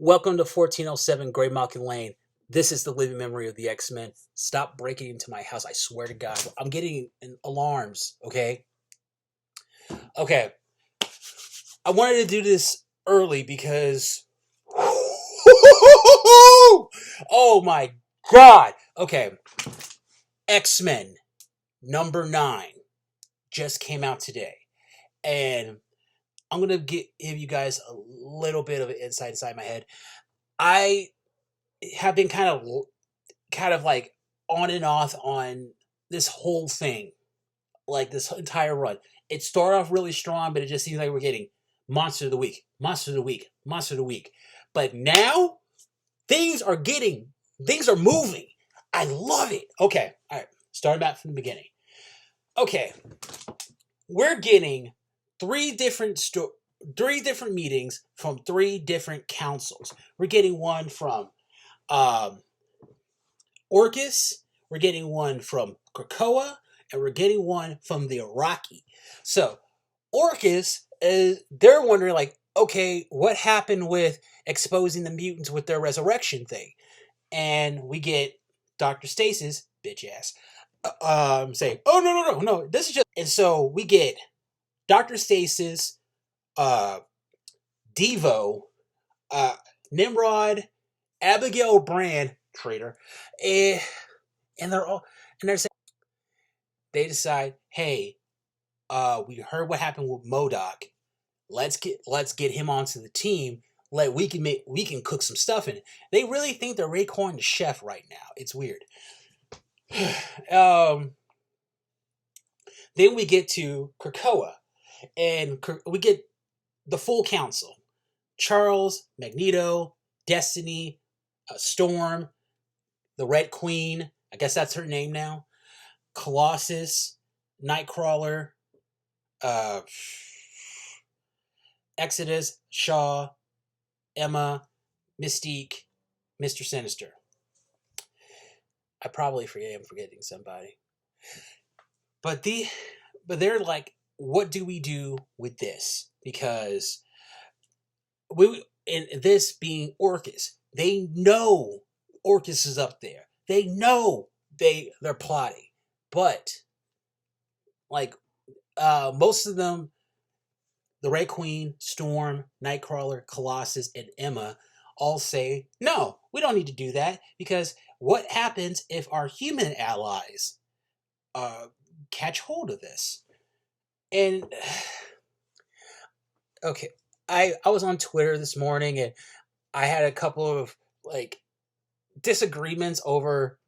Welcome to 1407 Gray Malkin Lane. This is the living memory of the X-Men. Stop breaking into my house. I swear to God. I'm getting alarms, okay? Okay. I wanted to do this early because oh my God. Okay. X-Men number 9 just came out today. And I'm going to give you guys a little bit of an insight inside my head. I have been kind of like on and off on this whole thing, like this entire run. It started off really strong, but it just seems like we're getting monster of the week, monster of the week, monster of the week. But now things are moving. I love it. Okay, all right. Starting back from the beginning. Okay, we're getting three different meetings from three different councils. We're getting one from Orcus, we're getting one from Krakoa, and we're getting one from the Iraqi. So, Orcus, they're wondering, like, okay, what happened with exposing the mutants with their resurrection thing? And we get Dr. Stasis, bitch ass, saying, oh, no, this is just. And so we get Dr. Stasis, uh, Devo, uh, Nimrod, Abigail Brand, traitor, and they're saying, they decide, hey, we heard what happened with Modoc. Let's get him onto the team. We can cook some stuff in it. They really think they're Raekwon the chef right now. It's weird. Then we get to Krakoa, and we get the full council: Charles, Magneto, Destiny, Storm, the Red Queen. I guess that's her name now. Colossus, Nightcrawler, uh, Exodus, Shaw, Emma, Mystique, Mr. Sinister. I probably am forgetting somebody. But they're like, what do we do with this? Because this being Orcus, they know Orcus is up there. They know they're plotting. But like most of them, the Red Queen, Storm, Nightcrawler, Colossus, and Emma all say, no, we don't need to do that, because what happens if our human allies catch hold of this? And okay, I was on Twitter this morning, and I had a couple of like disagreements over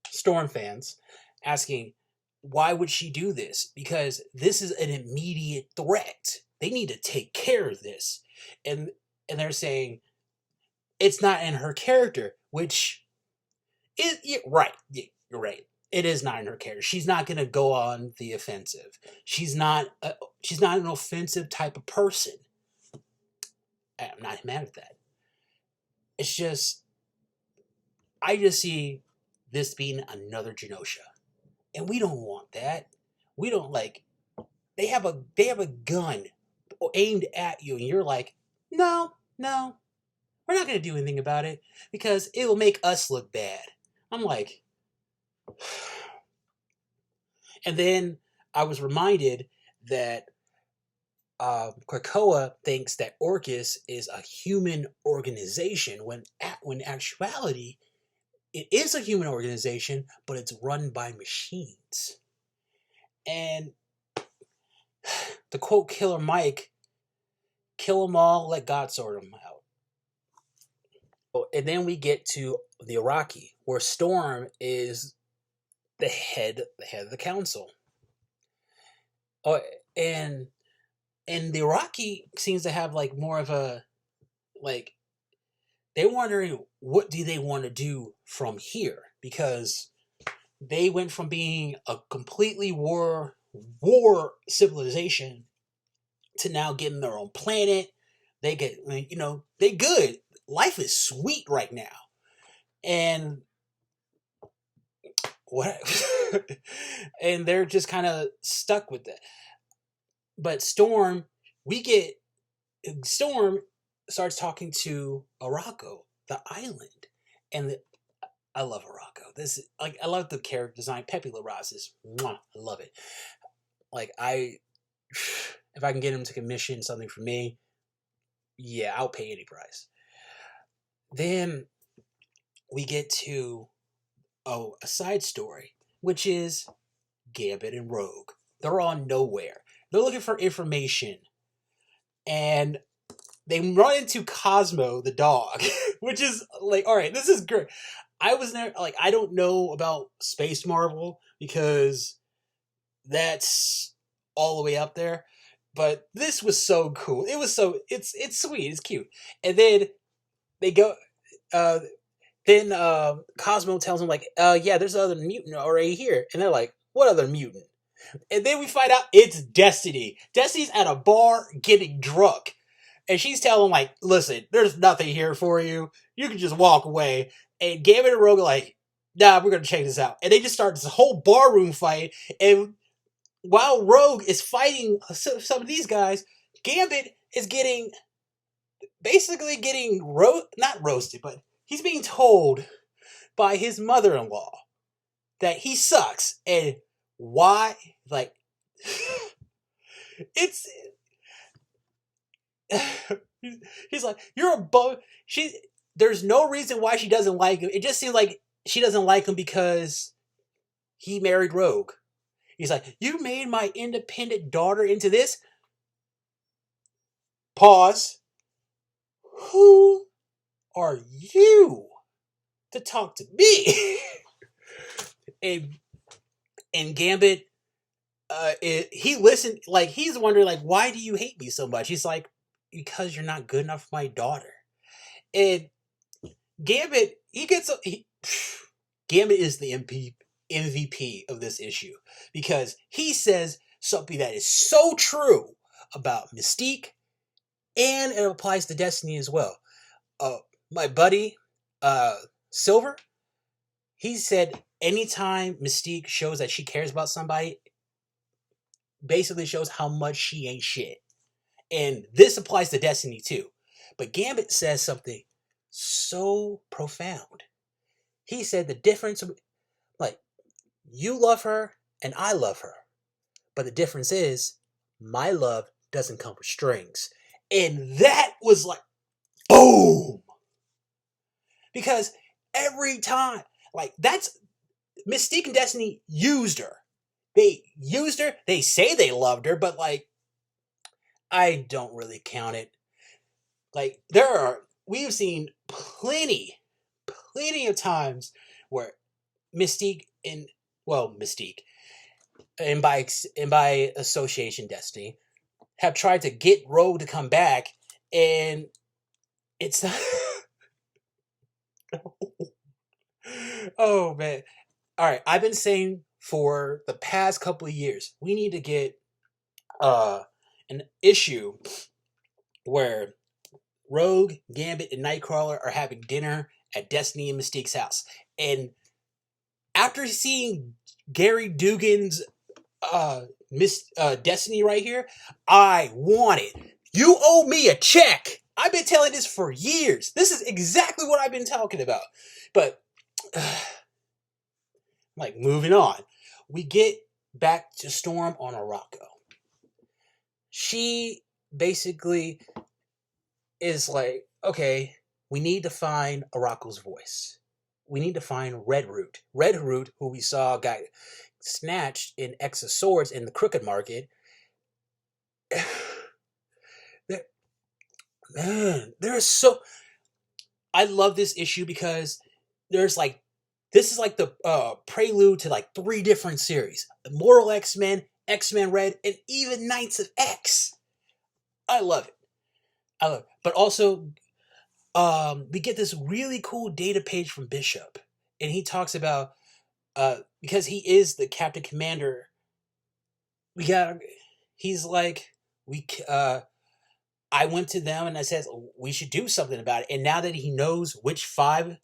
Storm fans asking, why would she do this? Because this is an immediate threat. They need to take care of this. And they're saying it's not in her character, which is right. Yeah, you're right. It is not in her character. She's not going to go on the offensive. She's not an offensive type of person. I'm not mad at that. It's just, I just see this being another Genosha. And we don't want that. We don't like, they have a gun aimed at you, and you're like, no, we're not going to do anything about it because it will make us look bad. I'm like, and then I was reminded that Krakoa thinks that Orcus is a human organization, when in actuality it is a human organization, but it's run by machines. And to quote Killer Mike, kill them all, let God sort them out. And then we get to the Iraqi, where Storm is the head of the council. Oh, and the Iraqi seems to have like more of a, like, they're wondering what do they want to do from here, because they went from being a completely war civilization to now getting their own planet. They get, they good. Life is sweet right now. And what and they're just kind of stuck with it. But Storm starts talking to Araco, the island, and I love Araco. This like I love the character design. Pepe Larraz is mwah, I love it. Like I, if I can get him to commission something for me, yeah, I'll pay any price. Then we get to a side story, which is Gambit and Rogue. They're on nowhere. They're looking for information, and they run into Cosmo the dog, which is like, all right, this is great. I was never like, I don't know about Space Marvel because that's all the way up there, but this was so cool. It was so it's sweet, it's cute, and then they go. Uh, then Cosmo tells them like, yeah, there's another mutant already here, and they're like, what other mutant? And then we find out it's Destiny. Destiny's at a bar getting drunk. And she's telling him, like, listen, there's nothing here for you. You can just walk away. And Gambit and Rogue are like, nah, we're going to check this out. And they just start this whole barroom fight. And while Rogue is fighting some of these guys, Gambit is basically getting, not roasted, but he's being told by his mother-in-law that he sucks. And why? Like, it's he's like, you're a there's no reason why she doesn't like him. It just seems like she doesn't like him because he married Rogue. He's like, you made my independent daughter into this. Pause. Who are you to talk to me? and and Gambit, he listened, like he's wondering, like, why do you hate me so much? He's like, because you're not good enough for my daughter. And Gambit, Gambit is the MVP of this issue because he says something that is so true about Mystique, and it applies to Destiny as well. My buddy, Silver, he said anytime Mystique shows that she cares about somebody, basically shows how much she ain't shit. And this applies to Destiny too. But Gambit says something so profound. He said the difference, like, you love her and I love her. But the difference is, my love doesn't come with strings. And that was like, boom! Because every time, like, that's Mystique and Destiny used her. They used her. They say they loved her, but like, I don't really count it. Like, we've seen plenty of times where Mystique and, well, Mystique, and by association Destiny, have tried to get Rogue to come back, and it's not. Oh man! All right, I've been saying for the past couple of years we need to get uh an issue where Rogue, Gambit, and Nightcrawler are having dinner at Destiny and Mystique's house, and after seeing Gerry Duggan's Destiny right here, I want it. You owe me a check. I've been telling this for years. This is exactly what I've been talking about. But like, moving on, we get back to Storm on Araco. She basically is like, okay, we need to find Araco's voice. We need to find Red Root. Red Root, who we saw got snatched in X of Swords in the Crooked Market. Man, there's so. I love this issue because there's like, this is like the prelude to like 3 different series: Immortal X-Men, X-Men Red, and even Knights of X. I love it. I love it. But also, we get this really cool data page from Bishop, and he talks about, because he is the Captain Commander. We got. He's like, I went to them and I said we should do something about it. And now that he knows which 5,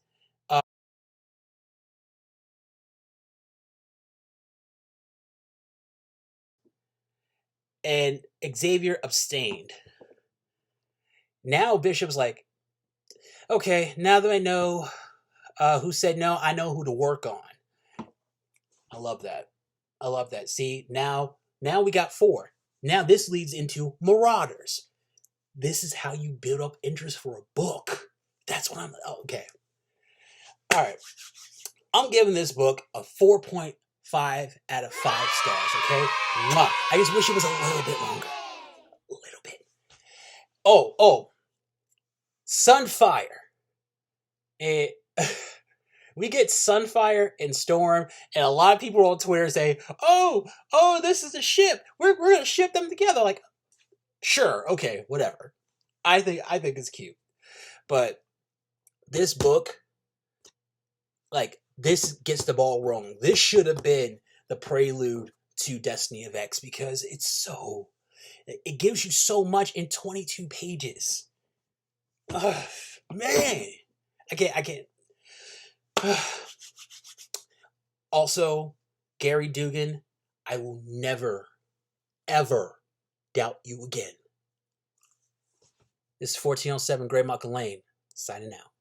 and Xavier abstained. Now Bishop's like, okay, now that I know who said no, I know who to work on. I love that. I love that. See, now we got 4. Now this leads into Marauders. This is how you build up interest for a book. That's what I'm. Oh, okay. All right. I'm giving this book a 4.5 out of 5 stars. Okay. Mwah. I just wish it was a little bit longer. A little bit. Oh. Sunfire. We get Sunfire and Storm, and a lot of people on Twitter say, "Oh, this is a ship. We're gonna ship them together." Like, sure, okay, whatever. I think it's cute, but this book, like, this gets the ball rolling. This should have been the prelude to Destiny of X because it gives you so much in 22 pages. Ugh, man, I can't. Also, Gerry Duggan, I will never, ever doubt you again. This is 1407 Grey Muck Lane, signing out.